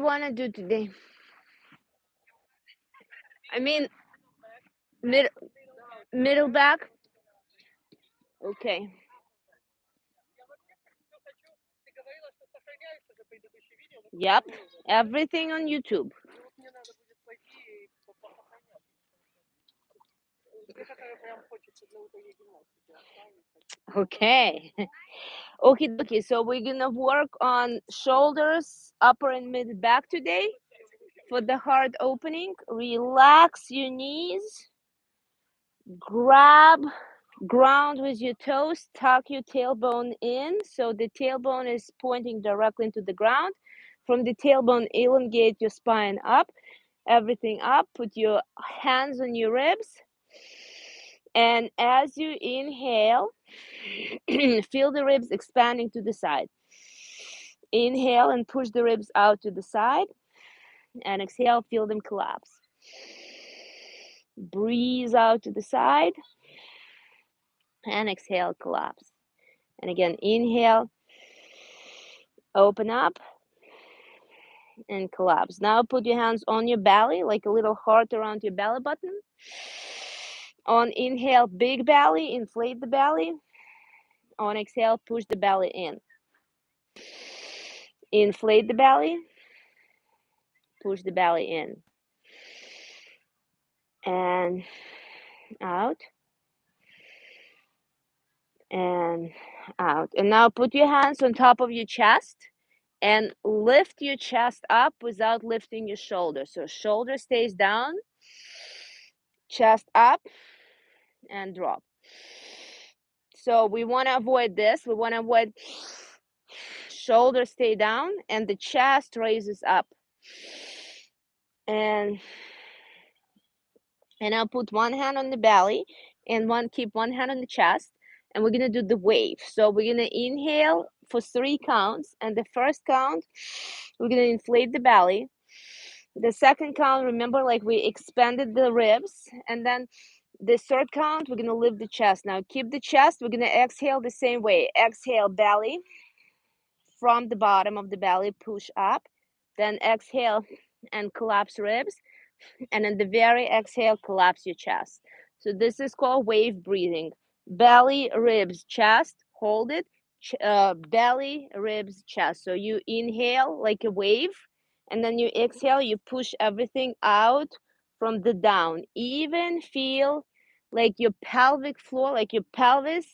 you want to do today? I mean, middle back? Okay. Yep. Everything on YouTube. Okay. Okie dokie. So we're going to work on shoulders, upper and mid back today. For the heart opening, relax your knees. Grab ground with your toes, tuck your tailbone in so the tailbone is pointing directly into the ground. From the tailbone, elongate your spine up, everything up. Put your hands on your ribs. And as you inhale, feel the ribs expanding to the side. Inhale and push the ribs out to the side. And exhale, feel them collapse. Breathe out to the side. And exhale, collapse. And again, inhale, open up, and collapse. Now put your hands on your belly, like a little heart around your belly button. On inhale, big belly, inflate the belly. On exhale, push the belly in. Inflate the belly, push the belly in. And out. And out. And now put your hands on top of your chest and lift your chest up without lifting your shoulder. So shoulder stays down, chest up, and drop. So we want to avoid this. We want to avoid shoulder stay down and the chest raises up. And I'll put one hand on the belly and keep one hand on the chest. And we're going to do the wave. So we're going to inhale for 3 counts. And the first count, we're going to inflate the belly. The second count, remember, like we expanded the ribs. And then the third count, we're going to lift the chest. Now keep the chest. We're going to exhale the same way. Exhale, belly. From the bottom of the belly, push up. Then exhale and collapse ribs. And in the very exhale, collapse your chest. So this is called wave breathing. Belly, ribs, chest, hold it. Belly, ribs, chest. So you inhale like a wave, and then you exhale, you push everything out from the down. Even feel like your pelvic floor, like your pelvis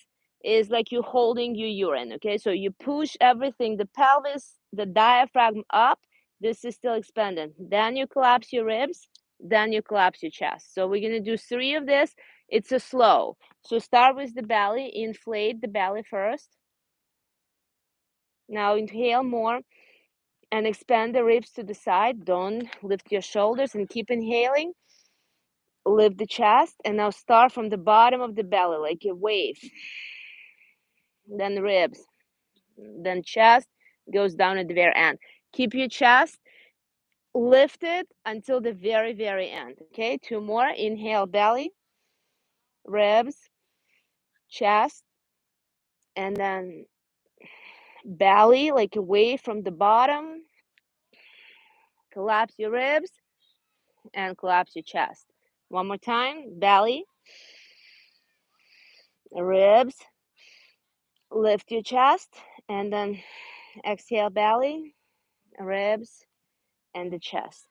is like you're holding your urine, okay? So you push everything, the pelvis, the diaphragm up. This is still expanded. Then you collapse your ribs, then you collapse your chest. So we're going to do 3 of this. It's a slow. So start with the belly, inflate the belly first. Now inhale more and expand the ribs to the side. Don't lift your shoulders and keep inhaling. Lift the chest and now start from the bottom of the belly like a wave. Then ribs, then chest goes down at the very end. Keep your chest lifted until the very, very end. Okay, 2 more. Inhale, belly, ribs, chest, and then belly like away from the bottom. Collapse your ribs and collapse your chest. One more time. Belly, ribs, lift your chest, and then exhale, belly, ribs, and the chest.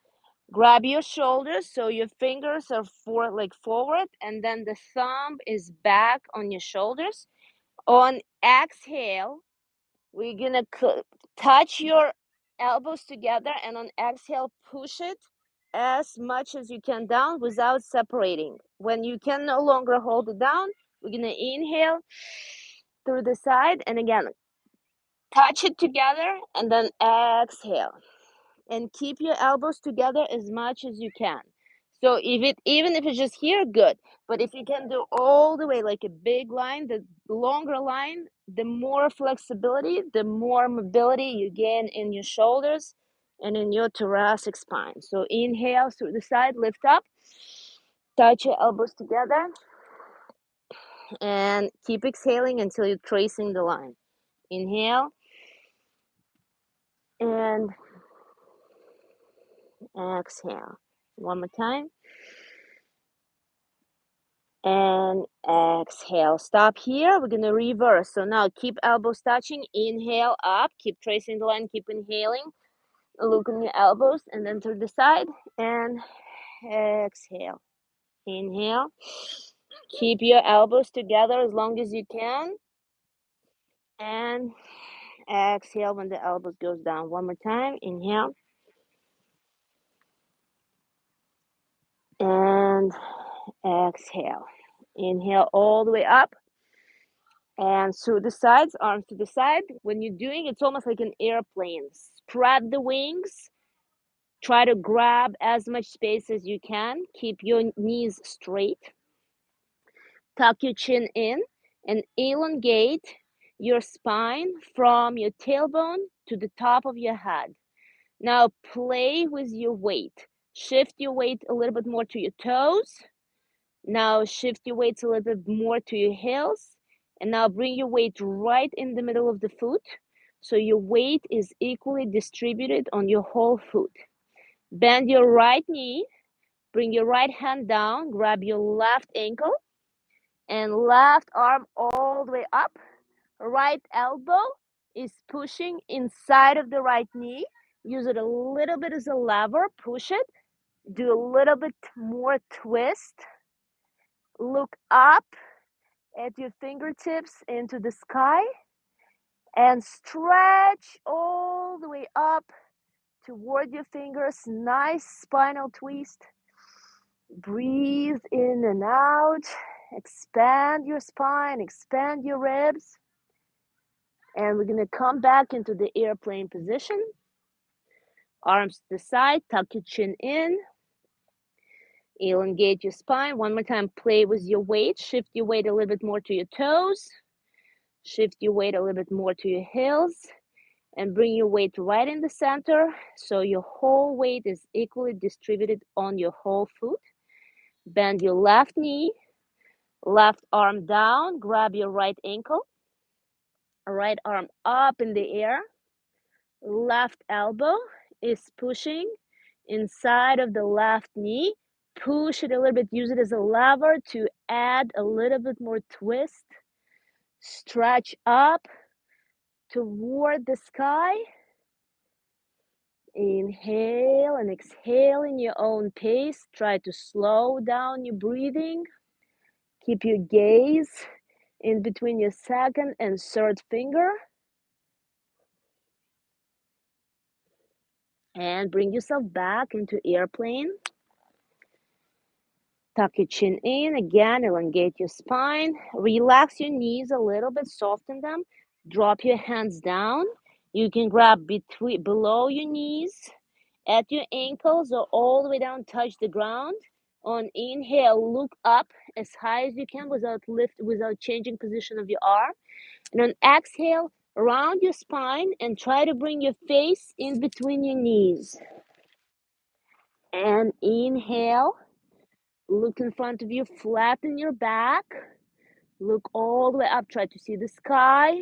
Grab your shoulders so your fingers are forward, and then the thumb is back on your shoulders. On exhale, we're gonna touch your elbows together, and on exhale, push it as much as you can down without separating. When you can no longer hold it down, we're gonna inhale through the side, and again, touch it together, and then exhale. And keep your elbows together as much as you can. So even if it's just here, good. But if you can do all the way like a big line, the longer line, the more flexibility, the more mobility you gain in your shoulders and in your thoracic spine. So inhale through the side, lift up, touch your elbows together, and keep exhaling until you're tracing the line. Inhale and Exhale. One more time. And exhale. Stop here. We're going to reverse. So now keep elbows touching. Inhale up. Keep tracing the line. Keep inhaling. Look on your elbows and then to the side. And exhale. Inhale. Keep your elbows together as long as you can. And exhale when the elbows goes down. One more time. Inhale. And exhale. Inhale all the way up. And through the sides, arms to the side. When you're doing, it's almost like an airplane. Spread the wings. Try to grab as much space as you can. Keep your knees straight. Tuck your chin in and elongate your spine from your tailbone to the top of your head. Now play with your weight. Shift your weight a little bit more to your toes. Now shift your weights a little bit more to your heels. And now bring your weight right in the middle of the foot. So your weight is equally distributed on your whole foot. Bend your right knee. Bring your right hand down. Grab your left ankle. And left arm all the way up. Right elbow is pushing inside of the right knee. Use it a little bit as a lever. Push it. Do a little bit more twist. Look up at your fingertips into the sky and stretch all the way up toward your fingers. Nice spinal twist. Breathe in and out. Expand your spine, expand your ribs. And we're going to come back into the airplane position. Arms to the side, tuck your chin in. Elongate your spine. One more time, play with your weight. Shift your weight a little bit more to your toes. Shift your weight a little bit more to your heels. And bring your weight right in the center so your whole weight is equally distributed on your whole foot. Bend your left knee. Left arm down. Grab your right ankle. Right arm up in the air. Left elbow is pushing inside of the left knee. Push it a little bit. Use it as a lever to add a little bit more twist. Stretch up toward the sky. Inhale and exhale in your own pace. Try to slow down your breathing. Keep your gaze in between your second and third finger. And bring yourself back into airplane. Tuck your chin in. Again, elongate your spine. Relax your knees a little bit. Soften them. Drop your hands down. You can grab below your knees, at your ankles, or all the way down. Touch the ground. On inhale, look up as high as you can without changing position of your arm. And on exhale, round your spine and try to bring your face in between your knees. And inhale, look in front of you, flatten your back, look all the way up, try to see the sky.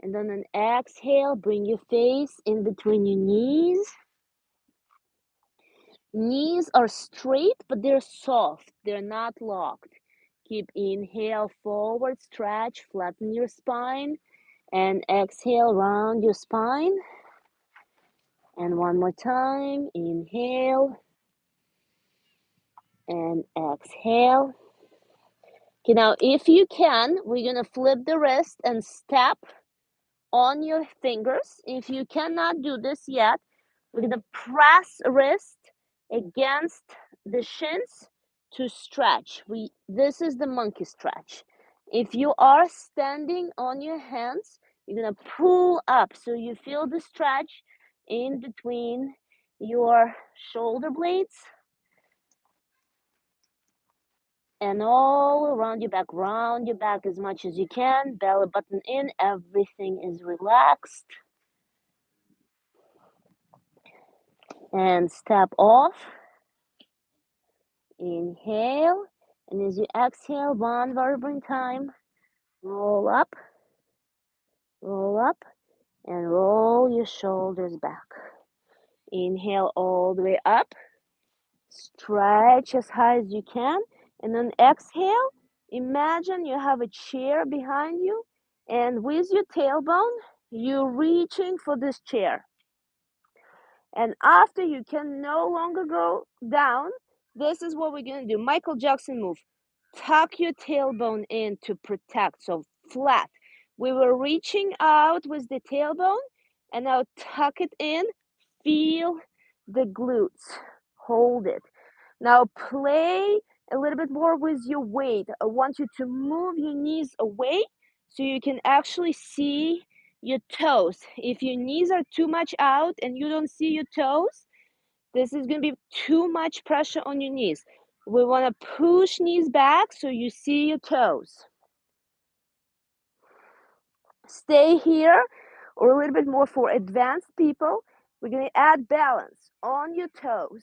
And then on exhale, bring your face in between your knees. Knees are straight, but they're soft, they're not locked. Keep inhale forward, stretch, flatten your spine, and exhale, round your spine. And one more time, inhale and exhale. Okay, now if you can, we're gonna flip the wrist and step on your fingers. If you cannot do this yet, we're gonna press wrist against the shins to stretch. This is the monkey stretch. If you are standing on your hands, you're gonna pull up so you feel the stretch in between your shoulder blades and all around your back. Round your back as much as you can. Belly button in. Everything is relaxed. And step off. Inhale. And as you exhale, one vertebrae time, roll up, and roll your shoulders back. Inhale all the way up. Stretch as high as you can. And then exhale. Imagine you have a chair behind you. And with your tailbone, you're reaching for this chair. And after you can no longer go down, this is what we're going to do. Michael Jackson move. Tuck your tailbone in to protect. So flat. We were reaching out with the tailbone, and now tuck it in. Feel the glutes. Hold it. Now play a little bit more with your weight. I want you to move your knees away so you can actually see your toes. If your knees are too much out and you don't see your toes, this is going to be too much pressure on your knees. We want to push knees back so you see your toes. Stay here, or a little bit more for advanced people. We're going to add balance on your toes.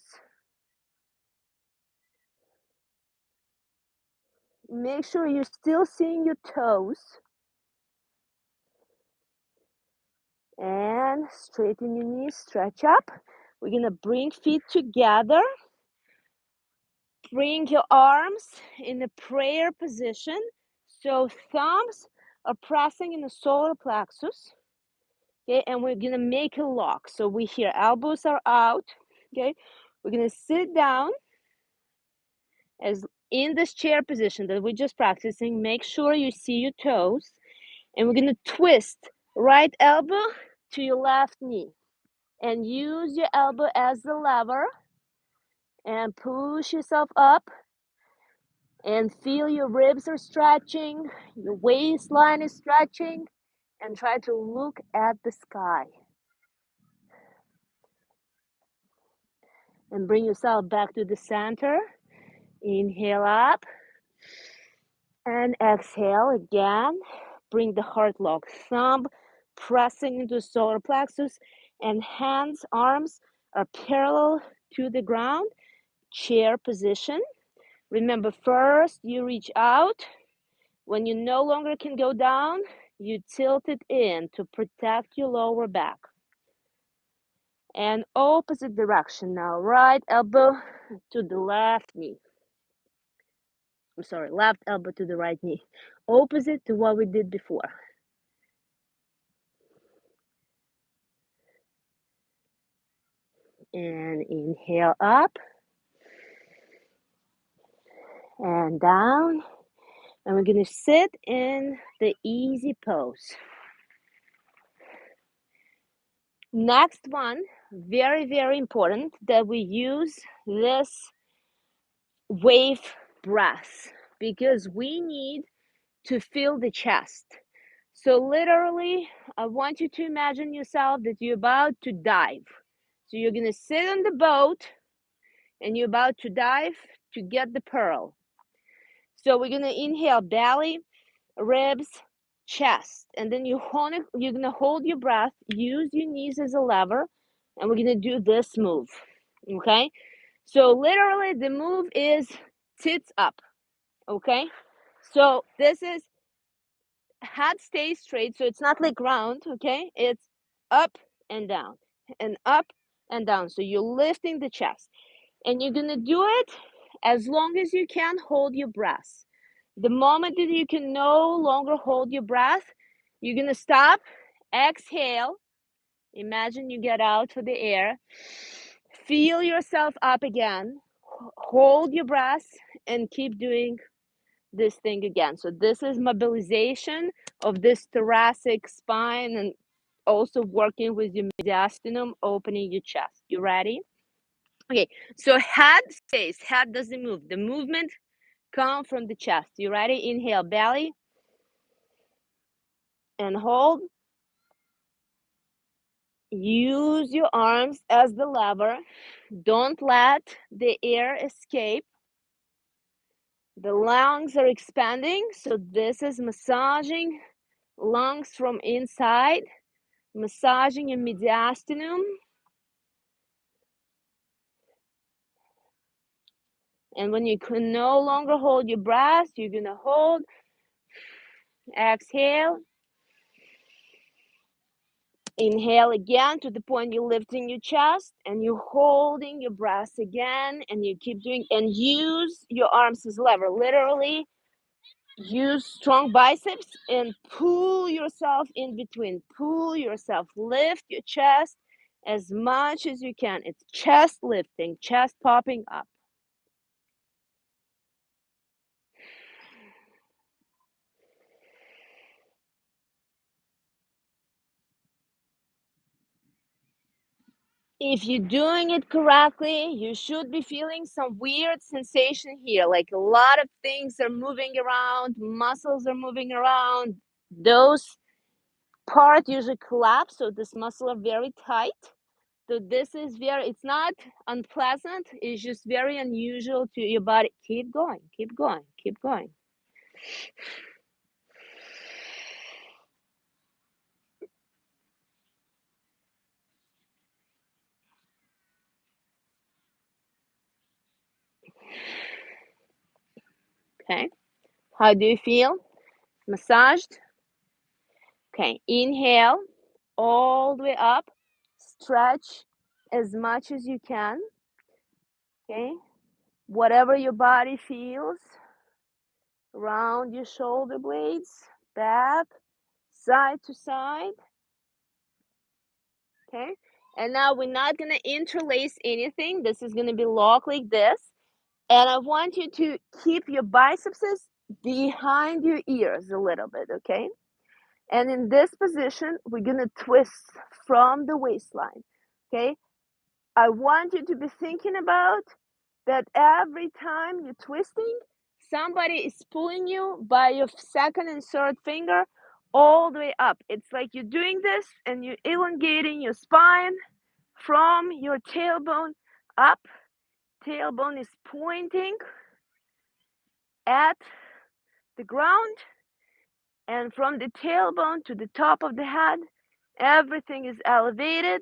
Make sure you're still seeing your toes. And straighten your knees, stretch up. We're going to bring feet together. Bring your arms in a prayer position. So thumbs are pressing in the solar plexus. Okay, and we're going to make a lock. So we here, elbows are out. Okay, we're going to sit down as in this chair position that we're just practicing. Make sure you see your toes. And we're going to twist right elbow to your left knee. And use your elbow as the lever. And push yourself up. And feel your ribs are stretching. Your waistline is stretching. And try to look at the sky. And bring yourself back to the center. Inhale up. And exhale again. Bring the heart lock. Thumb pressing into solar plexus. And hands, arms are parallel to the ground. Chair position. Remember, first you reach out. When you no longer can go down, you tilt it in to protect your lower back. And opposite direction now. Right elbow to the left knee. I'm sorry, left elbow to the right knee. Opposite to what we did before. And inhale up. And down. And we're going to sit in the easy pose. Next one, very, very important that we use this wave breath because we need to fill the chest. So literally, I want you to imagine yourself that you're about to dive. So you're going to sit on the boat and you're about to dive to get the pearl. So we're going to inhale belly, ribs, chest, and then you're going to hold your breath, use your knees as a lever, and we're going to do this move. Okay? So literally the move is tits up. Okay? So this is head stays straight, so it's not like round, okay? It's up and down and up and down. So you're lifting the chest. And you're going to do it as long as you can hold your breath. The moment that you can no longer hold your breath, you're going to stop, exhale. Imagine you get out for the air. Feel yourself up again. Hold your breath and keep doing this thing again. So this is mobilization of this thoracic spine and also working with your mediastinum, opening your chest. You ready? Okay, so head stays, head doesn't move. The movement comes from the chest. You ready? Inhale, belly, and hold. Use your arms as the lever. Don't let the air escape. The lungs are expanding, so this is massaging lungs from inside, massaging your mediastinum. And when you can no longer hold your breath, you're going to hold. Exhale. Inhale again to the point you're lifting your chest and you're holding your breath again, and you keep doing, and use your arms as lever. Literally use strong biceps and pull yourself in between. Pull yourself, lift your chest as much as you can. It's chest lifting, chest popping up. If you're doing it correctly, you should be feeling some weird sensation here. Like a lot of things are moving around, muscles are moving around. Those parts usually collapse, so this muscle are very tight. So this is it's not unpleasant, it's just very unusual to your body. Keep going, keep going, keep going. Okay, how do you feel? Massaged? Okay, inhale all the way up, stretch as much as you can. Okay, whatever your body feels around your shoulder blades, back, side to side. Okay, and now we're not gonna interlace anything. This is gonna be locked like this. And I want you to keep your biceps behind your ears a little bit, okay? And in this position, we're gonna twist from the waistline, okay? I want you to be thinking about that every time you're twisting, somebody is pulling you by your second and third finger all the way up. It's like you're doing this and you're elongating your spine from your tailbone up. Tailbone is pointing at the ground, and from the tailbone to the top of the head, everything is elevated.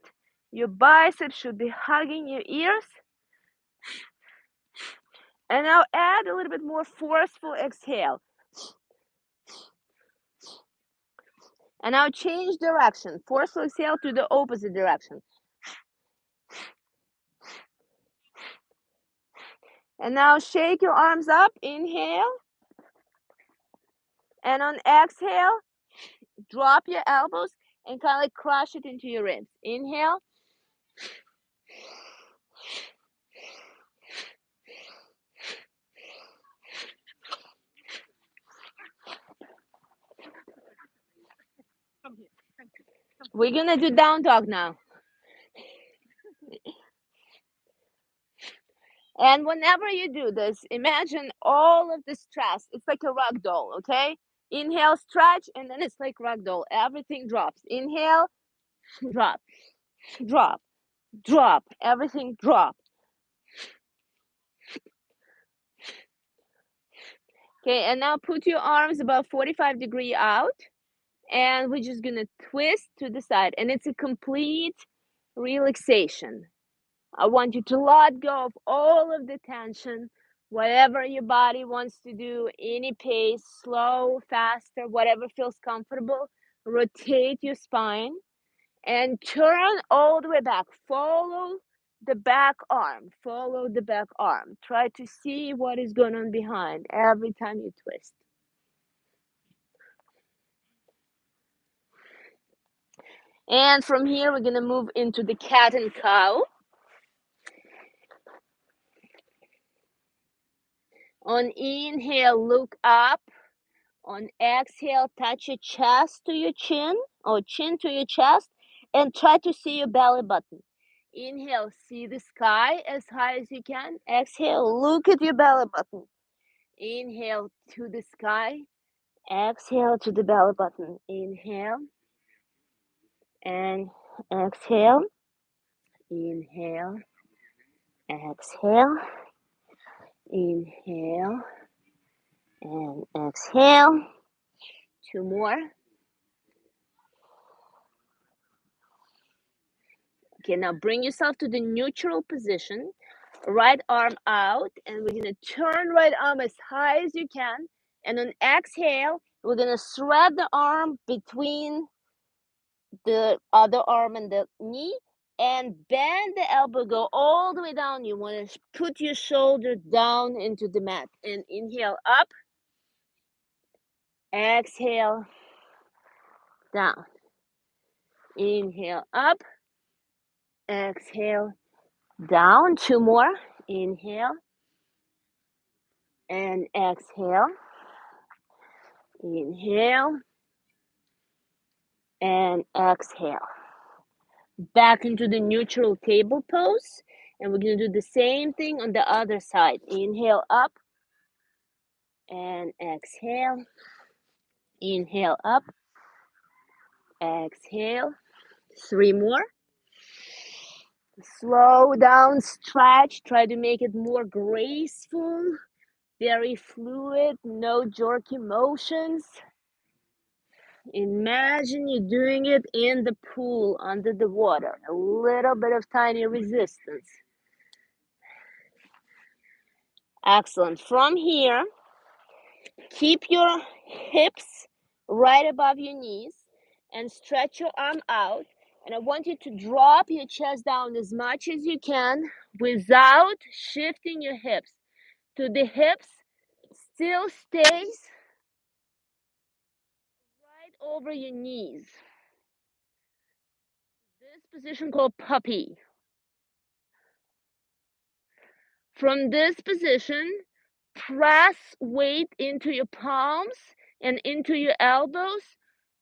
Your biceps should be hugging your ears. And now add a little bit more forceful exhale. And now change direction. Forceful exhale to the opposite direction. And now shake your arms up. Inhale. And on exhale, drop your elbows and kind of like crush it into your ribs. Inhale. We're going to do down dog now. And whenever you do this, imagine all of the stress. It's like a rag doll, okay? Inhale, stretch, and then it's like rag doll. Everything drops. Inhale, drop, drop, drop. Everything drop. Okay, and now put your arms about 45-degree out. And we're just going to twist to the side. And it's a complete relaxation. I want you to let go of all of the tension, whatever your body wants to do, any pace, slow, faster, whatever feels comfortable. Rotate your spine and turn all the way back. Follow the back arm. Follow the back arm. Try to see what is going on behind every time you twist. And from here, we're going to move into the cat and cow. On inhale, look up. On exhale, touch your chest to your chin or chin to your chest and try to see your belly button. Inhale, see the sky as high as you can. Exhale, look at your belly button. Inhale to the sky. Exhale to the belly button. Inhale and exhale. Inhale, exhale. Inhale and exhale. Two more. Okay, now bring yourself to the neutral position. Right arm out, and we're going to turn right arm as high as you can. And on exhale, we're going to thread the arm between the other arm and the knee, and bend the elbow, go all the way down. You want to put your shoulder down into the mat, and inhale up, exhale down, inhale up, exhale down. Two more. Inhale and exhale, inhale and exhale. Back into the neutral table pose, and we're going to do the same thing on the other side. Inhale up and exhale, inhale up, exhale. Three more. Slow down, stretch, try to make it more graceful, very fluid, no jerky motions. Imagine you're doing it in the pool, under the water, a little bit of tiny resistance. Excellent. From here, keep your hips right above your knees and stretch your arm out. And I want you to drop your chest down as much as you can without shifting your hips. So the hips still stays right over your knees. This position called puppy. From this position, press weight into your palms and into your elbows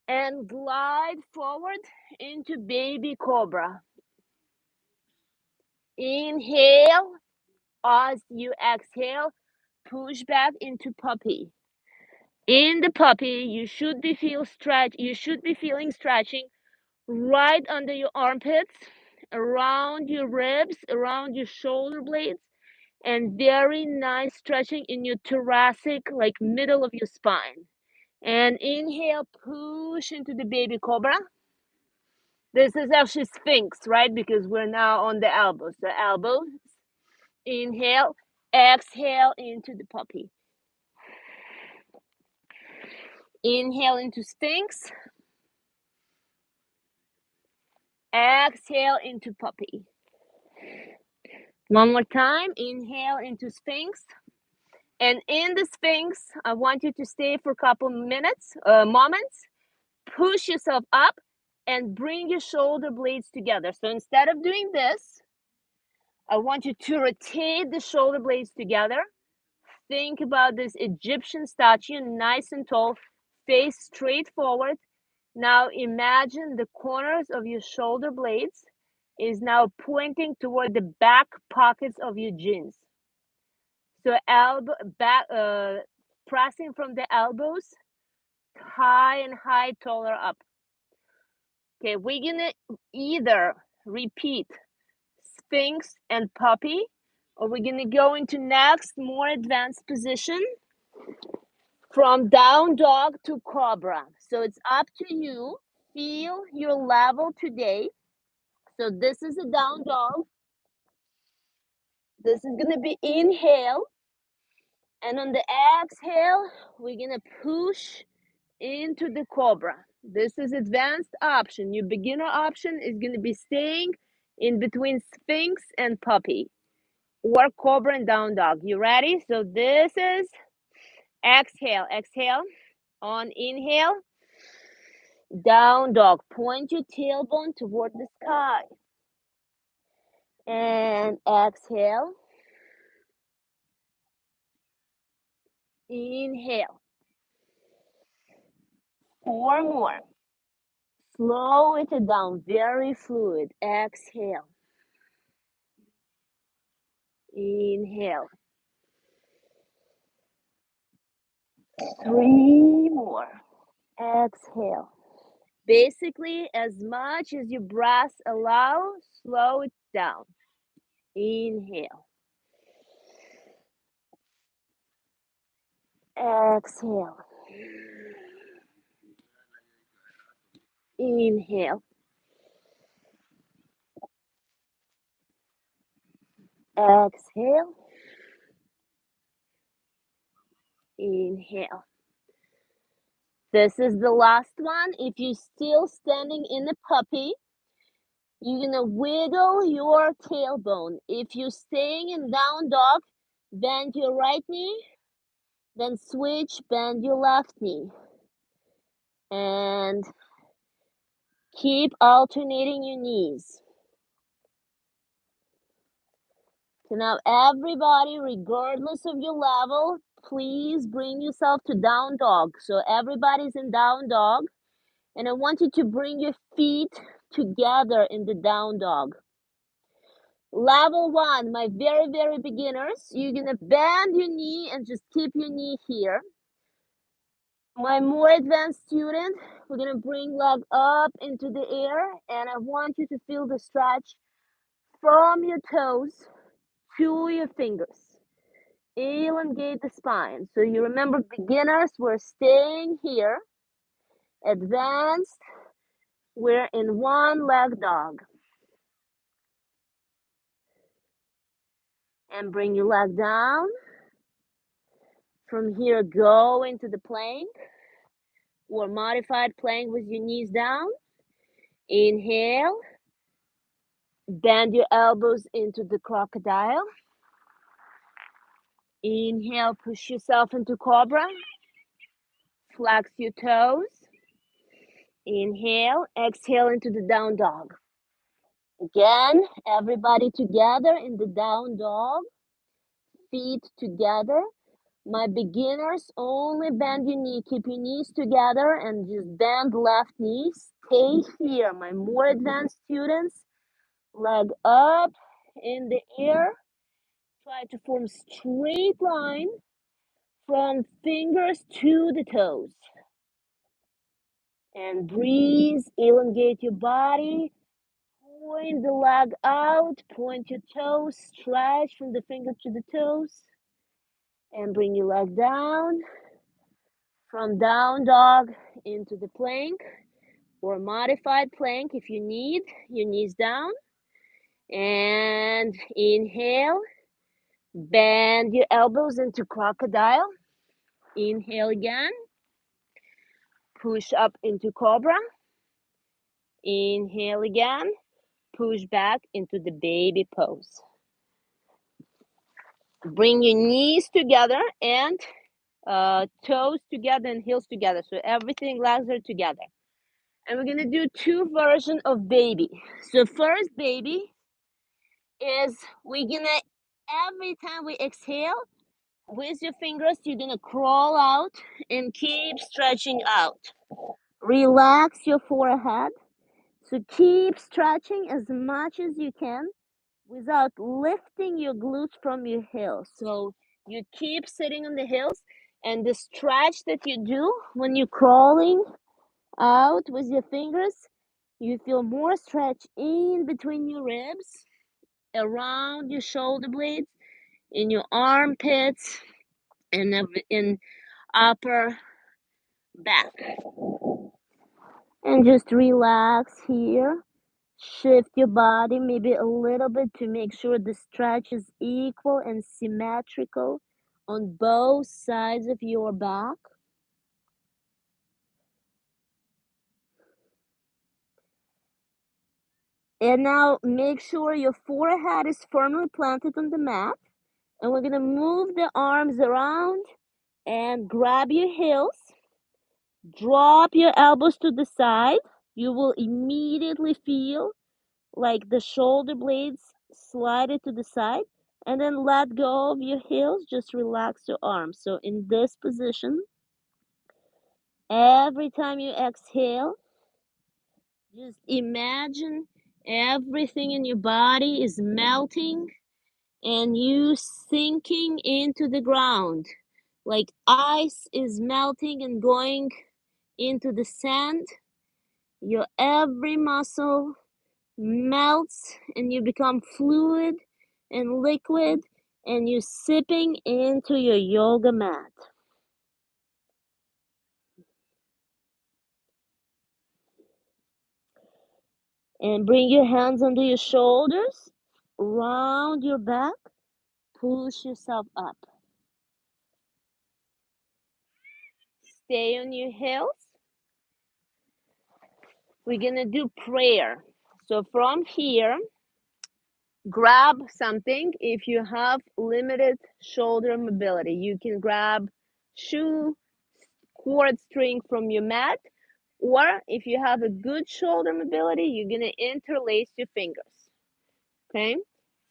and glide forward into baby cobra. Inhale. As you exhale, push back into puppy. In the puppy, you should be feeling stretching right under your armpits, around your ribs, around your shoulder blades, and very nice stretching in your thoracic, like middle of your spine. And inhale, push into the baby cobra. This is actually sphinx, right? Because we're now on the elbows. The elbows. Inhale, exhale into the puppy. Inhale into sphinx. Exhale into puppy. One more time. Inhale into sphinx. And in the sphinx, I want you to stay for a couple moments. Push yourself up and bring your shoulder blades together. So instead of doing this, I want you to rotate the shoulder blades together. Think about this Egyptian statue, nice and tall, face straight forward. Now imagine the corners of your shoulder blades is now pointing toward the back pockets of your jeans. So pressing from the elbows, high, taller up. Okay, we're gonna either repeat sphinx and puppy, or we're gonna go into next more advanced position from down dog to cobra. So it's up to you. Feel your level today. So this is a down dog. This is gonna be inhale, and on the exhale, we're gonna push into the cobra. This is advanced option. Your beginner option is gonna be staying in between sphinx and puppy, or cobra and down dog. You ready? So this is exhale. Exhale. On inhale, down dog. Point your tailbone toward the sky. And exhale. Inhale. Four more. Slow it down. Very fluid. Exhale. Inhale. Three more. Exhale. Basically, as much as your breath allow, slow it down. Inhale. Exhale. Inhale. Exhale. Inhale. This is the last one. If you're still standing in the puppy, you're gonna wiggle your tailbone. If you're staying in down dog, bend your right knee, then switch, bend your left knee. And keep alternating your knees. So now everybody, regardless of your level, please bring yourself to down dog. So everybody's in down dog. And I want you to bring your feet together in the down dog. Level 1, my very, very beginners, you're going to bend your knee and just keep your knee here. My more advanced student, we're going to bring leg up into the air, and I want you to feel the stretch from your toes to your fingers. Elongate the spine. So you remember, beginners, we're staying here. Advanced, we're in one leg dog. And bring your leg down. From here, go into the plank or modified plank with your knees down. Inhale. Bend your elbows into the crocodile. Inhale, push yourself into cobra. Flex your toes. Inhale, exhale into the down dog. Again, everybody together in the down dog. Feet together. My beginners, only bend your knee. Keep your knees together and just bend left knee. Stay here. My more advanced students, leg up in the air. Try to form straight line from fingers to the toes. And breathe, elongate your body. Point the leg out, point your toes, stretch from the finger to the toes. And bring your leg down. From down dog into the plank or modified plank if you need. Your knees down. And inhale. Bend your elbows into crocodile. Inhale again. Push up into cobra. Inhale again. Push back into the baby pose. Bring your knees together and toes together and heels together. So everything, legs are together. And we're gonna do two versions of baby. So first baby is we're gonna, every time we exhale, with your fingers, you're gonna crawl out and keep stretching out. Relax your forehead. So keep stretching as much as you can without lifting your glutes from your heels. So you keep sitting on the heels, and the stretch that you do when you're crawling out with your fingers, you feel more stretch in between your ribs, around your shoulder blades, in your armpits, and in upper back. And just relax here. Shift your body maybe a little bit to make sure the stretch is equal and symmetrical on both sides of your back. And now make sure your forehead is firmly planted on the mat. And we're going to move the arms around and grab your heels. Drop your elbows to the side. You will immediately feel like the shoulder blades slide it to the side, and then let go of your heels. Just relax your arms. So in this position, every time you exhale, just imagine everything in your body is melting and you sinking into the ground, like ice is melting and going into the sand. Your every muscle melts and you become fluid and liquid, and you're sipping into your yoga mat. And bring your hands under your shoulders, round your back, push yourself up. Stay on your heels. we're gonna do prayer. So from here, grab something. If you have limited shoulder mobility, you can grab shoe, cord string from your mat, or if you have a good shoulder mobility, you're gonna interlace your fingers. Okay,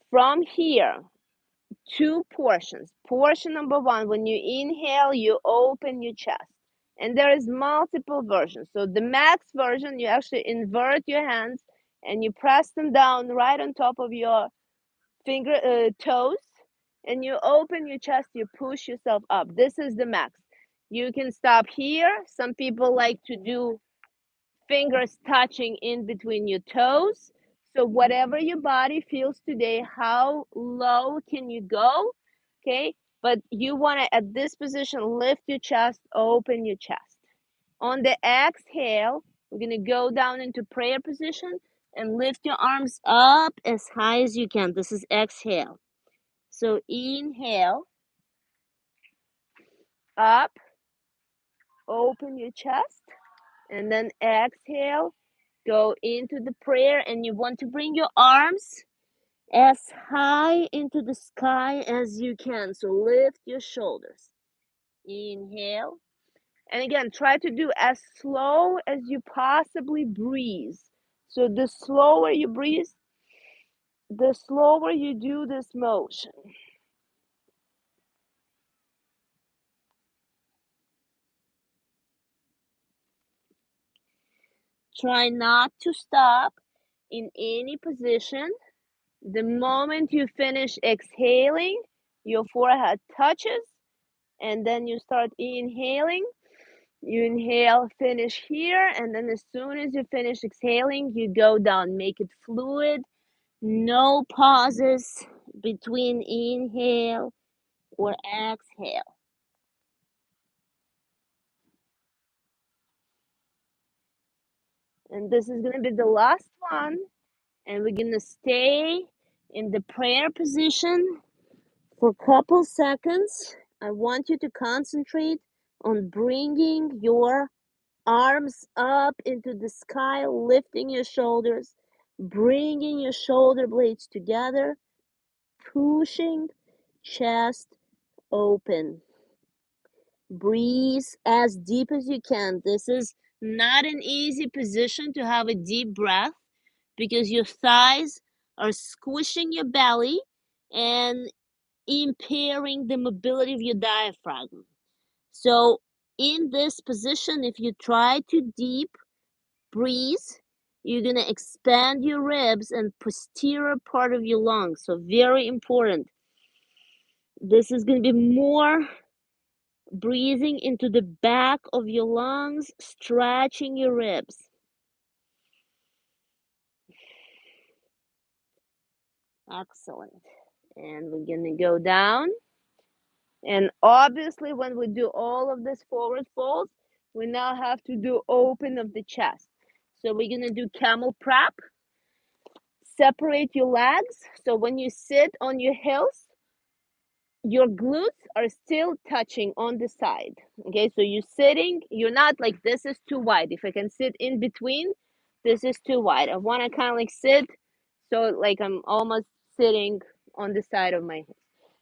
from here, two portions. Portion number one, when you inhale, you open your chest. And there is multiple versions. So the max version, you actually invert your hands and you press them down right on top of your toes, and you open your chest, you push yourself up. This is the max. You can stop here. Some people like to do fingers touching in between your toes. So whatever your body feels today, how low can you go? Okay, but you want to, at this position, lift your chest, open your chest. On the exhale, we're going to go down into prayer position and lift your arms up as high as you can. This is exhale. So inhale, up, open your chest, and then exhale, go into the prayer, and you want to bring your arms as high into the sky as you can. So lift your shoulders. Inhale. And again, try to do as slow as you possibly breathe. So the slower you breathe, the slower you do this motion. Try not to stop in any position. The moment you finish exhaling, your forehead touches, and then you start inhaling. You inhale, finish here, and then as soon as you finish exhaling, you go down. Make it fluid, no pauses between inhale or exhale. And this is going to be the last one, and we're going to stay in the prayer position for a couple seconds. I want you to concentrate on bringing your arms up into the sky, lifting your shoulders, bringing your shoulder blades together, pushing chest open. Breathe as deep as you can. This is not an easy position to have a deep breath because your thighs are squishing your belly and impairing the mobility of your diaphragm. So in this position, if you try to deep breathe, you're going to expand your ribs and posterior part of your lungs. So very important. This is going to be more breathing into the back of your lungs, stretching your ribs. Excellent. And we're going to go down. And obviously, when we do all of this forward folds, we now have to do open of the chest. So we're going to do camel prep. Separate your legs. So when you sit on your heels, your glutes are still touching on the side. Okay, so you're sitting, you're not like this is too wide. If I can sit in between, this is too wide. I want to kind of like sit so like I'm almost sitting on the side of my hips.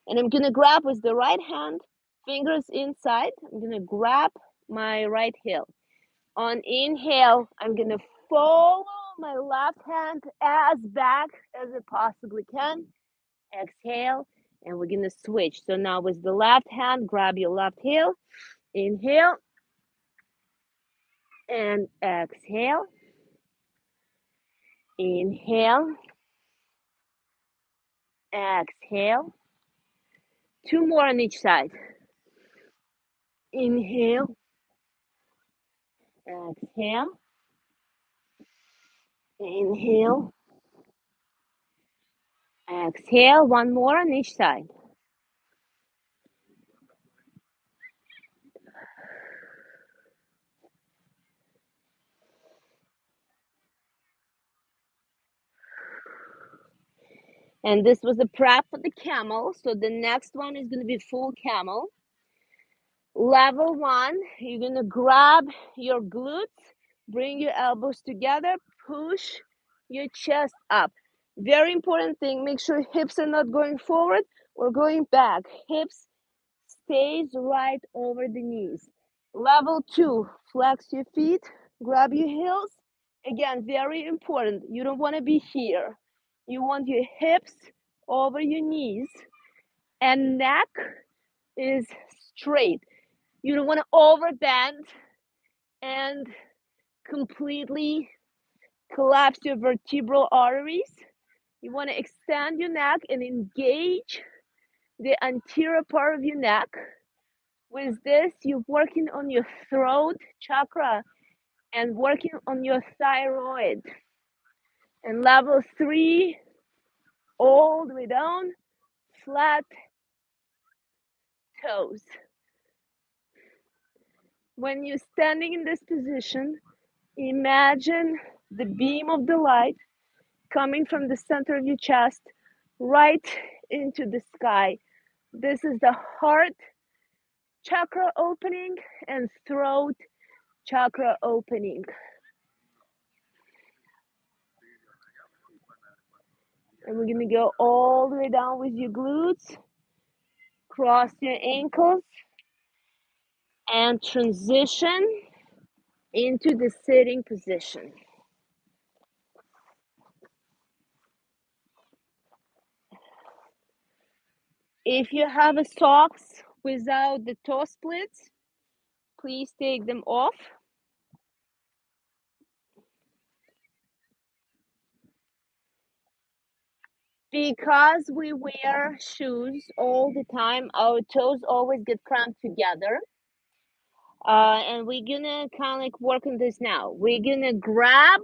And I'm gonna grab with the right hand, fingers inside. I'm gonna grab my right heel. On inhale, I'm gonna follow my left hand as back as it possibly can. Exhale, and we're gonna switch. So now with the left hand, grab your left heel. Inhale and exhale. Inhale, exhale. Two more on each side. Inhale, exhale. Inhale, exhale. One more on each side. And this was the prep for the camel. So the next one is going to be full camel. Level one, you're going to grab your glutes Bring your elbows together, push your chest up. Very important thing, make sure hips are not going forward or going back. Hips stays right over the knees. Level 2, flex your feet, grab your heels. Again, very important. You don't want to be here. You want your hips over your knees and neck is straight. You don't want to overbend and completely collapse your vertebral arteries. You want to extend your neck and engage the anterior part of your neck. With this, you're working on your throat chakra and working on your thyroid. And level 3, all the way down, flat toes. When you're standing in this position, imagine the beam of the light coming from the center of your chest right into the sky. This is the heart chakra opening and throat chakra opening. And we're going to go all the way down with your glutes, cross your ankles, and transition into the sitting position. If you have a socks without the toe splits, please take them off. Because we wear shoes all the time, our toes always get cramped together. And we're gonna kind of like work on this now. We're gonna grab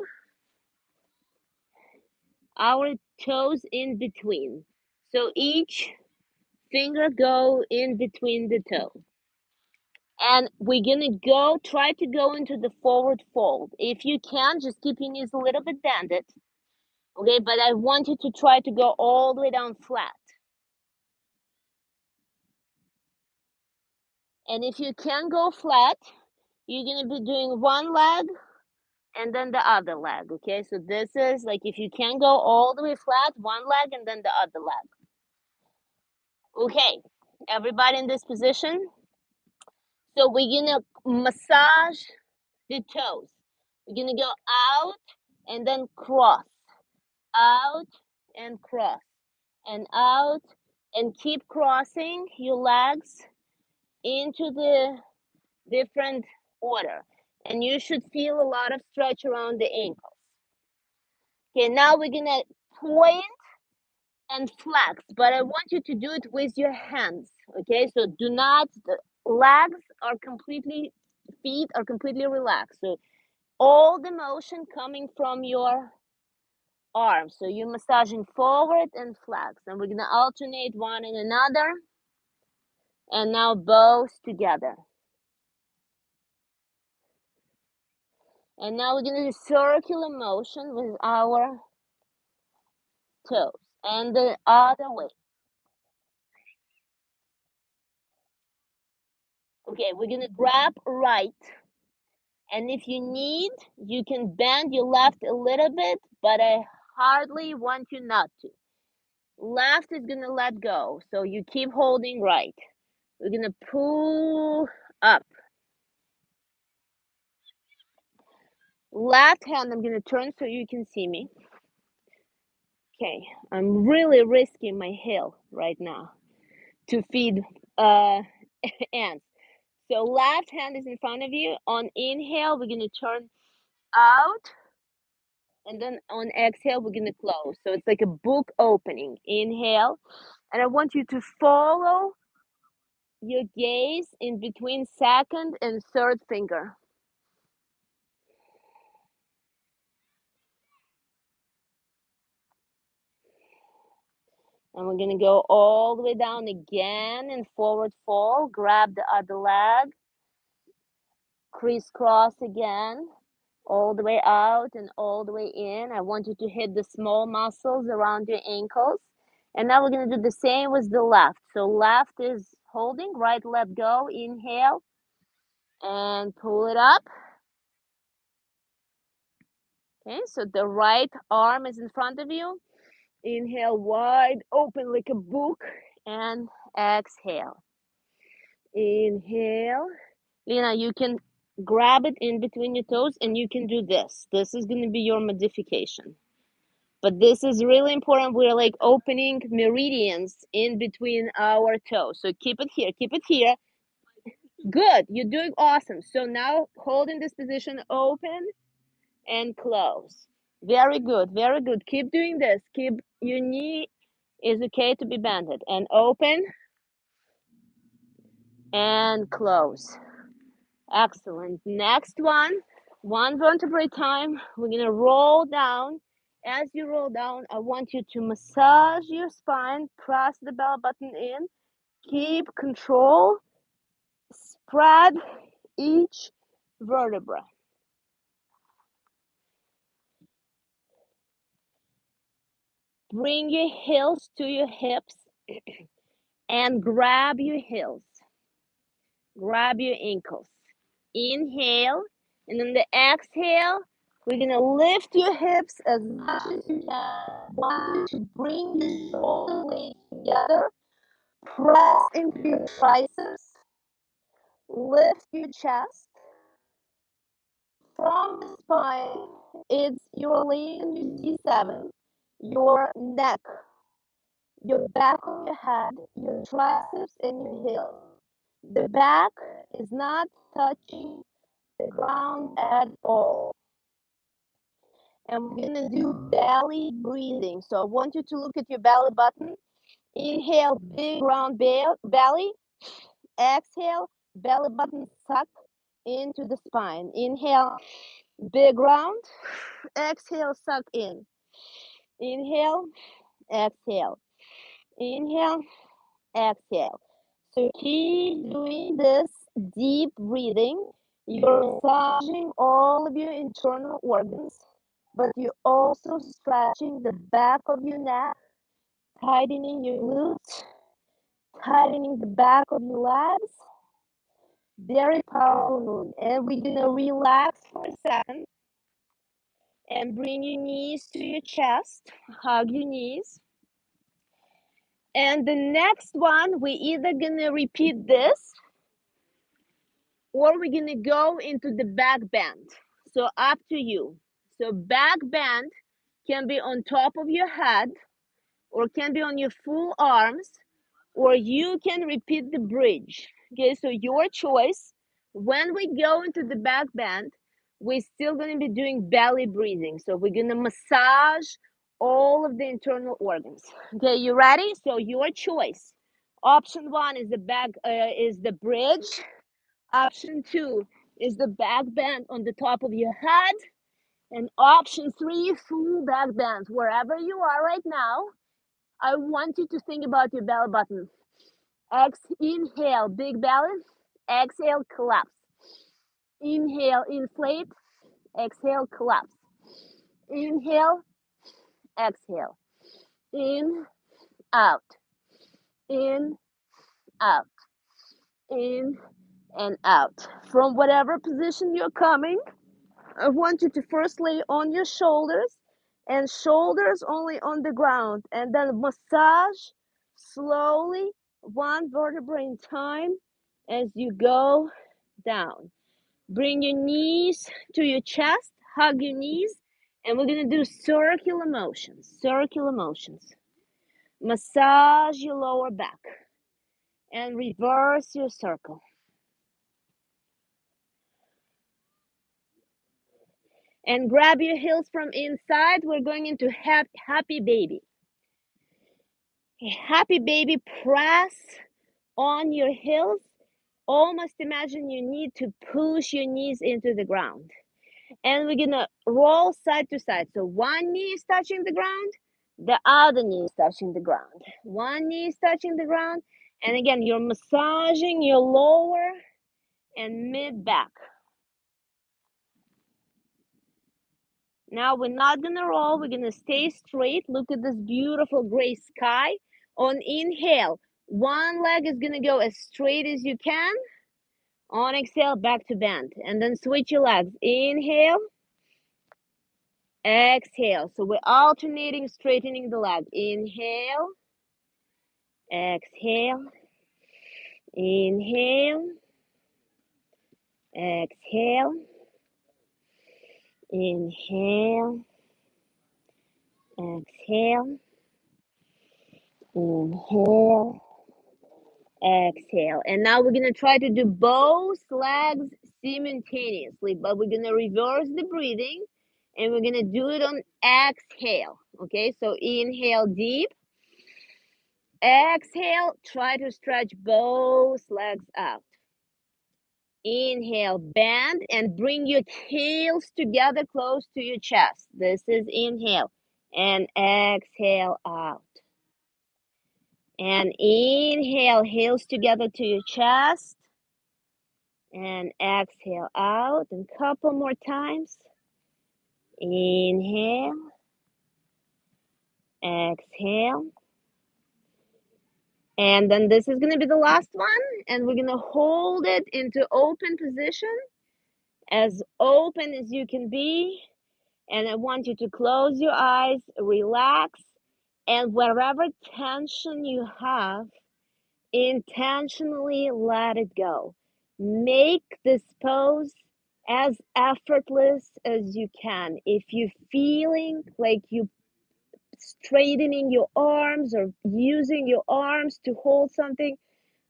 our toes in between. So each finger go in between the toe. And we're gonna try to go into the forward fold. If you can, just keep your knees a little bit bended. Okay, but I want you to try to go all the way down flat. And if you can go flat, you're gonna be doing one leg and then the other leg. Okay, so this is like if you can go all the way flat, one leg and then the other leg. Okay, everybody in this position. So we're gonna massage the toes. We're gonna go out and then cross, out and cross, and out, and keep crossing your legs into the different order. And you should feel a lot of stretch around the ankles. Okay, now we're gonna point and flex, but I want you to do it with your hands. Okay, so do not, the legs are completely, feet are completely relaxed. So all the motion coming from your arms. So you're massaging forward and flex. And we're gonna alternate one and another. And now both together. And now we're gonna do circular motion with our toes. And the other way. Okay, we're gonna grab right. And if you need, you can bend your left a little bit, but I hardly want you not to. Left is gonna let go, so you keep holding right. We're gonna pull up. Left hand, I'm gonna turn so you can see me. Okay, I'm really risking my heel right now to feed ants. So left hand is in front of you. On inhale, we're gonna turn out. And then on exhale, we're gonna close. So it's like a book opening. Inhale. And I want you to follow your gaze in between second and third finger. And we're gonna go all the way down again and forward fold. Grab the other leg. Crisscross again. All the way out and all the way in. I want you to hit the small muscles around your ankles. And now we're going to do the same with the left. So left is holding, right, let go, inhale, and pull it up. Okay, so the right arm is in front of you. Inhale wide open like a book and exhale. Inhale. Lena, you can grab it in between your toes and you can do this. This is going to be your modification. But this is really important. We're like opening meridians in between our toes. So keep it here. Keep it here. Good. You're doing awesome. So now hold in this position, open and close. Very good. Very good. Keep doing this. Keep your knee is okay to be bended. And open and close. Excellent. Next one vertebrae time. We're going to roll down. As you roll down, I want you to massage your spine, press the belly button in, keep control, spread each vertebra. Bring your heels to your hips and grab your heels. Grab your ankles. Inhale, and then the exhale, we're gonna lift your hips as much as you can. Want you to bring the shoulder blades together. Press into your triceps. Lift your chest. From the spine, it's your laying on your C7, your neck, your back of your head, your triceps, and your heels. The back is not touching the ground at all. And we're gonna do belly breathing. So I want you to look at your belly button. Inhale, big round belly. Exhale, belly button suck into the spine. Inhale, big round. Exhale, suck in. Inhale, exhale. Inhale, exhale. So keep doing this deep breathing. You're massaging all of your internal organs, but you're also stretching the back of your neck, tightening your glutes, tightening the back of your legs. Very powerful move. And we're gonna relax for a second and bring your knees to your chest. Hug your knees. And the next one, we're either gonna repeat this or we're gonna go into the back bend. So up to you. So back bend can be on top of your head or can be on your full arms, or you can repeat the bridge. Okay, so your choice. When we go into the back bend, we're still gonna be doing belly breathing. So we're gonna massage all of the internal organs. Okay, you ready? So your choice. Option one is the bridge. Option two is the back bend on the top of your head. And option three, full back bend. Wherever you are right now, I want you to think about your belly button. Inhale, big belly. Exhale, collapse. Inhale, inflate. Exhale, collapse. Inhale, exhale. In, out. In, out. In, and out. From whatever position you're coming, I want you to first lay on your shoulders and shoulders only on the ground, and then massage slowly one vertebra in time as you go down. Bring your knees to your chest, hug your knees, and we're going to do circular motions. Circular motions. Massage your lower back and reverse your circle. And grab your heels from inside. We're going into happy baby. Happy baby, press on your heels. Almost imagine you need to push your knees into the ground. And we're gonna roll side to side. So one knee is touching the ground, the other knee is touching the ground. One knee is touching the ground. And again, you're massaging your lower and mid back. Now we're not gonna roll, we're gonna stay straight. Look at this beautiful gray sky. On inhale, one leg is gonna go as straight as you can. On exhale, back to bend. And then switch your legs. Inhale, exhale. So we're alternating, straightening the leg. Inhale, exhale, inhale, exhale, inhale, exhale, inhale, exhale. And now we're gonna try to do both legs simultaneously, but we're gonna reverse the breathing and we're gonna do it on exhale. Okay, so inhale deep, exhale, try to stretch both legs out. Inhale, bend and bring your heels together close to your chest. This is inhale. And exhale out. And inhale, heels together to your chest. And exhale out. And a couple more times. Inhale. Exhale. And then this is going to be the last one. And we're going to hold it into open position. As open as you can be. And I want you to close your eyes, relax, and wherever tension you have, intentionally let it go. Make this pose as effortless as you can. If you're feeling like you straightening your arms or using your arms to hold something,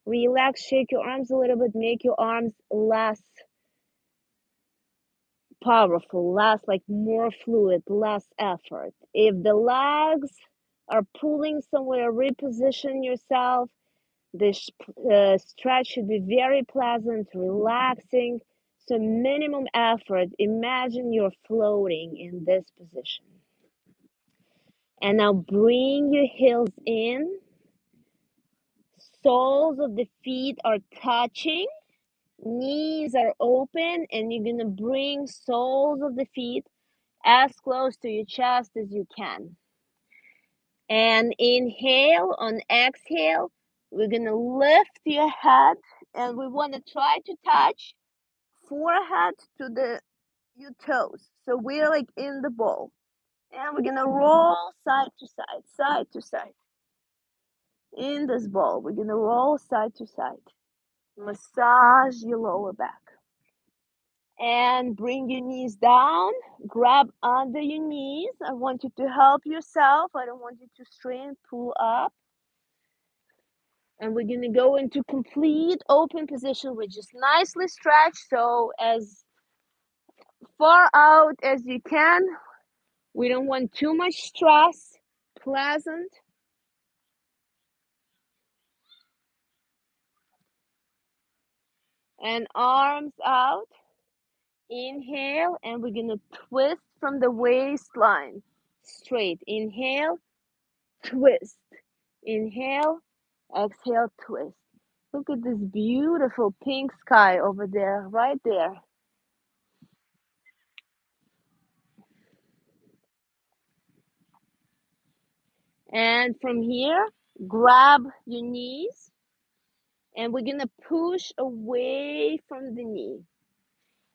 relax, shake your arms a little bit, make your arms less powerful, less like more fluid, less effort. If the legs are pulling somewhere, reposition yourself. The stretch should be very pleasant, relaxing. So minimum effort. Imagine you're floating in this position. And now bring your heels in. Soles of the feet are touching. Knees are open, and you're going to bring soles of the feet as close to your chest as you can. And inhale, on exhale, we're going to lift your head and we want to try to touch forehead to your toes. So we're like in the bowl. And we're going to roll side to side, side to side. In this bowl, we're going to roll side to side. Massage your lower back. And bring your knees down, grab under your knees. I want you to help yourself. I don't want you to strain, pull up. And we're gonna go into complete open position, which is nicely stretched. So as far out as you can. We don't want too much stress, pleasant. And arms out. Inhale, and we're going to twist from the waistline. Straight. Inhale, twist. Inhale, exhale, twist. Look at this beautiful pink sky over there, right there. And from here, grab your knees, and we're going to push away from the knee.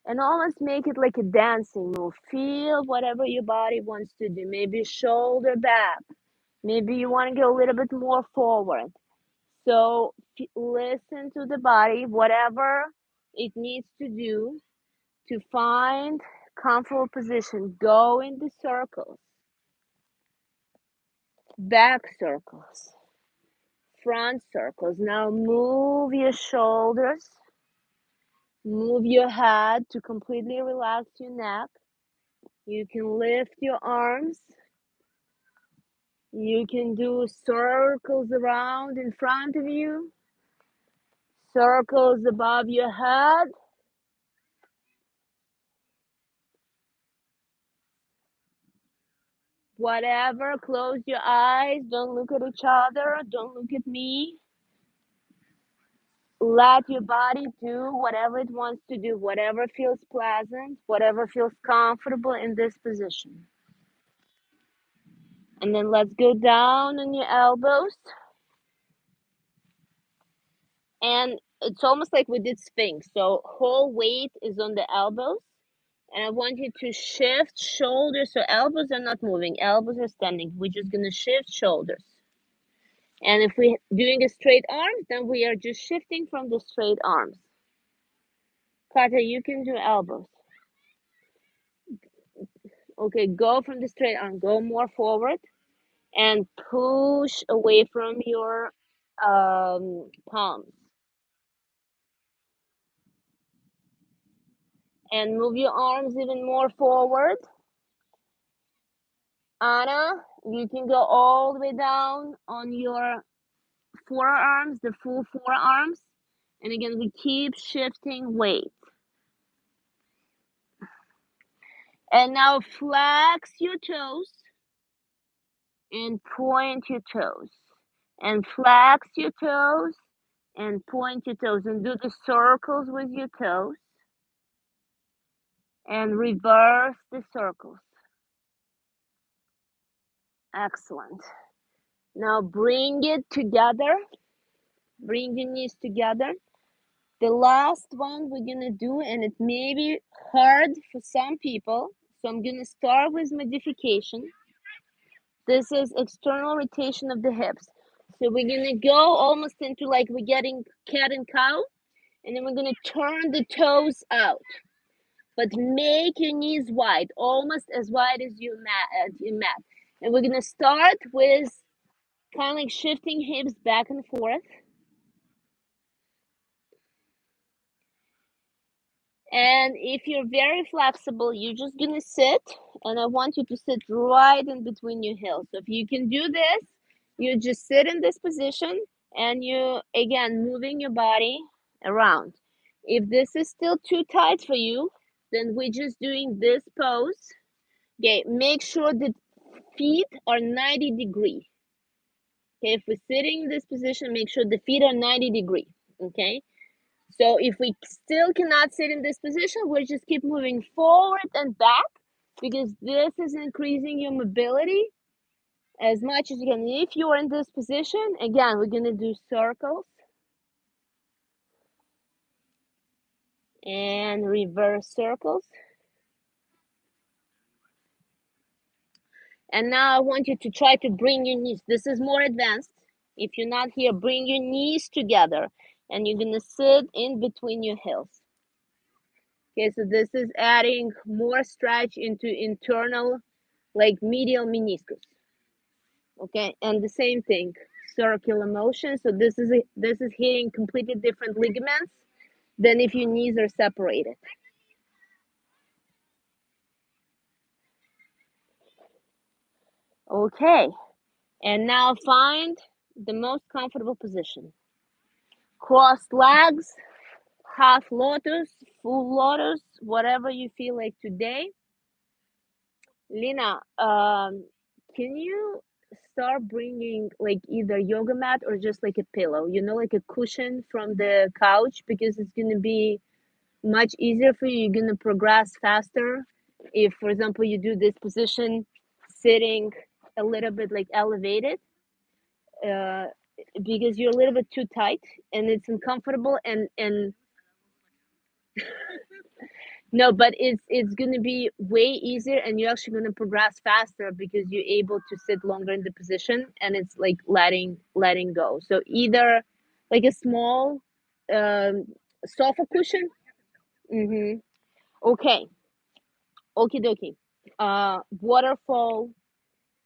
And almost make it like a dancing move. Feel whatever your body wants to do. Maybe shoulder back. Maybe you want to go a little bit more forward. So listen to the body, whatever it needs to do to find comfortable position. Go in the circles. Back circles. Front circles. Now move your shoulders. Move your head to completely relax your neck. You can lift your arms. You can do circles around in front of you. Circles above your head. Whatever, close your eyes. Don't look at each other. Don't look at me. Let your body do whatever it wants to do, whatever feels pleasant, whatever feels comfortable in this position. And then let's go down on your elbows. And it's almost like we did sphinx. So whole weight is on the elbows. And I want you to shift shoulders, so elbows are not moving, elbows are standing. We're just gonna shift shoulders. And if we're doing a straight arms, then we are just shifting from the straight arms. Kata, you can do elbows. Okay, go from the straight arm, go more forward and push away from your palms. And move your arms even more forward. Anna, you can go all the way down on your forearms, the full forearms. And again, we keep shifting weight. And now flex your toes and point your toes. And flex your toes and point your toes. And do the circles with your toes. And reverse the circles. Excellent. Now bring it together. Bring your knees together. The last one we're gonna do, and it may be hard for some people, so I'm gonna start with modification. This is external rotation of the hips. So we're gonna go almost into like we're getting cat and cow, and then we're gonna turn the toes out. But make your knees wide, almost as wide as your mat. And we're gonna start with kind of like shifting hips back and forth. And if you're very flexible, you're just gonna sit, and I want you to sit right in between your heels. So if you can do this, you just sit in this position, and you, again, moving your body around. If this is still too tight for you, then we're just doing this pose. Okay, make sure that feet are 90 degree. Okay, if we're sitting in this position, make sure the feet are 90 degree. Okay, so if we still cannot sit in this position, we'll just keep moving forward and back, because this is increasing your mobility as much as you can. If you're in this position, again, we're going to do circles and reverse circles. And now I want you to try to bring your knees. This is more advanced. If you're not here, bring your knees together, and you're going to sit in between your heels. Okay, so this is adding more stretch into internal, like medial meniscus. Okay, and the same thing, circular motion. So this is hitting completely different ligaments than if your knees are separated. Okay, and now find the most comfortable position. Crossed legs, half lotus, full lotus, whatever you feel like today. Lina, can you start bringing like either yoga mat or just like a pillow, like a cushion from the couch, because it's going to be much easier for you. You're going to progress faster if, for example, you do this position sitting a little bit like elevated, uh, because you're a little bit too tight and it's uncomfortable, and no, but it's going to be way easier, and you're actually going to progress faster because you're able to sit longer in the position, and it's like letting go. So either like a small sofa cushion. Mm-hmm. Okay. Okie dokie. Waterfall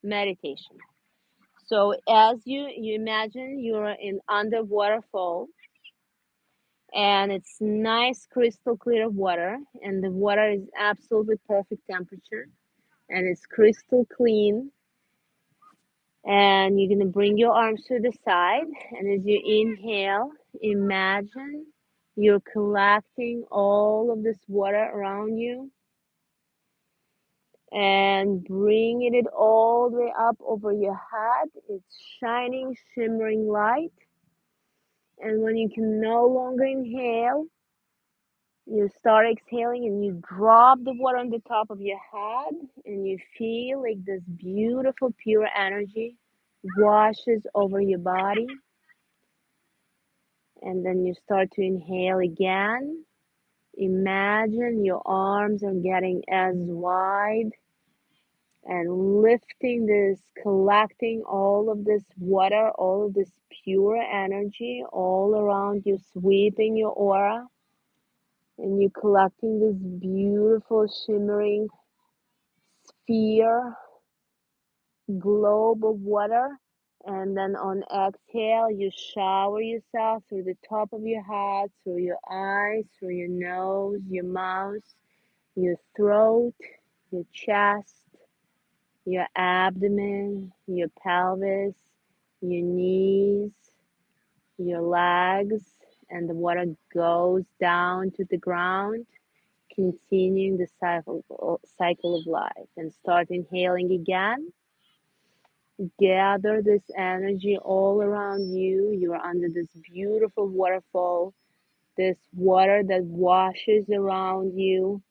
meditation. So as you imagine you're in under waterfall, and it's nice crystal clear water, and the water is absolutely perfect temperature, and it's crystal clean. And you're gonna bring your arms to the side, and as you inhale, imagine you're collecting all of this water around you and bringing it all the way up over your head. It's shining, shimmering light. And when you can no longer inhale, you start exhaling, and you drop the water on the top of your head, and you feel like this beautiful, pure energy washes over your body. And then you start to inhale again, Imagine your arms are getting as wide and lifting this, collecting all of this water, all of this pure energy all around you, sweeping your aura, and you collecting this beautiful shimmering sphere, globe of water. And then on exhale, you shower yourself through the top of your head, through your eyes, through your nose, your mouth, your throat, your chest, your abdomen, your pelvis, your knees, your legs, and the water goes down to the ground, continuing the cycle of life. And start inhaling again. Gather this energy all around you. You are under this beautiful waterfall. This water that washes around you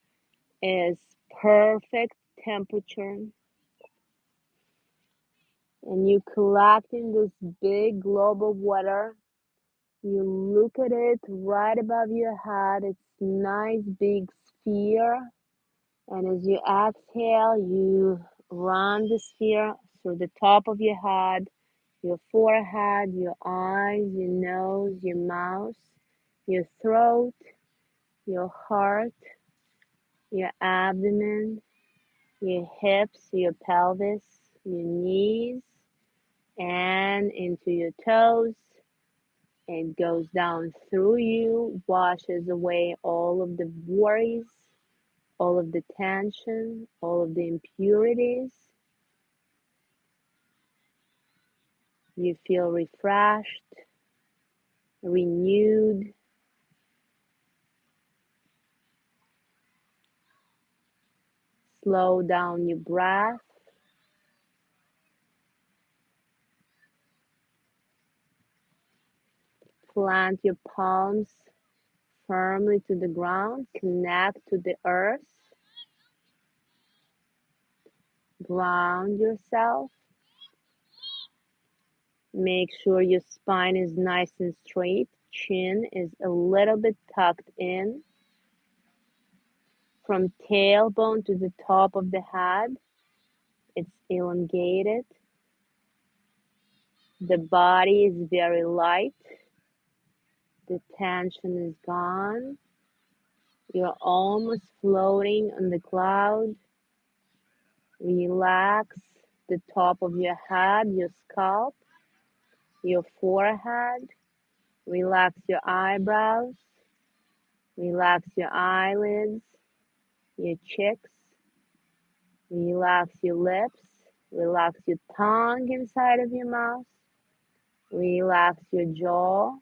is perfect temperature, and you collect in this big globe of water. You look at it right above your head. It's nice big sphere, and as you exhale, you run the sphere through the top of your head, your forehead, your eyes, your nose, your mouth, your throat, your heart, your abdomen, your hips, your pelvis, your knees, and into your toes. It goes down through you, washes away all of the worries, all of the tension, all of the impurities. You feel refreshed, renewed. Slow down your breath. Plant your palms firmly to the ground. Connect to the earth. Ground yourself. Make sure your spine is nice and straight. Chin is a little bit tucked in. From tailbone to the top of the head, it's elongated. The body is very light. The tension is gone. You're almost floating on the cloud. Relax the top of your head, your scalp, your forehead. Relax your eyebrows. Relax your eyelids, your cheeks. Relax your lips. Relax your tongue inside of your mouth. Relax your jaw.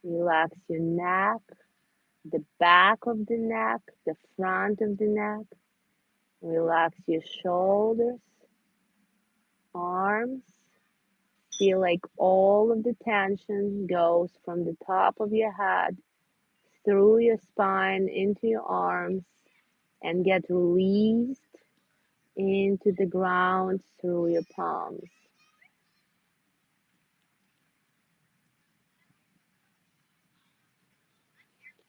Relax your neck, the back of the neck, the front of the neck. Relax your shoulders, arms. Feel like all of the tension goes from the top of your head through your spine into your arms and get released into the ground through your palms.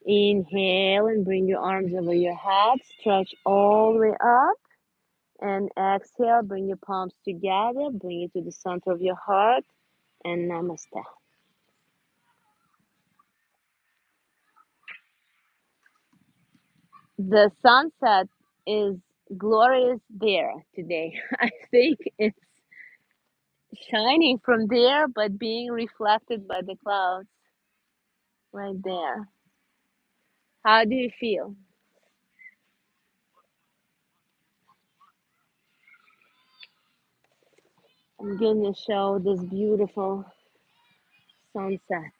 Inhale and bring your arms over your head. Stretch all the way up. And exhale, bring your palms together. Bring it to the center of your heart. And namaste. The sunset is glorious there today. I think it's shining from there, but being reflected by the clouds right there. How do you feel? I'm going to show this beautiful sunset.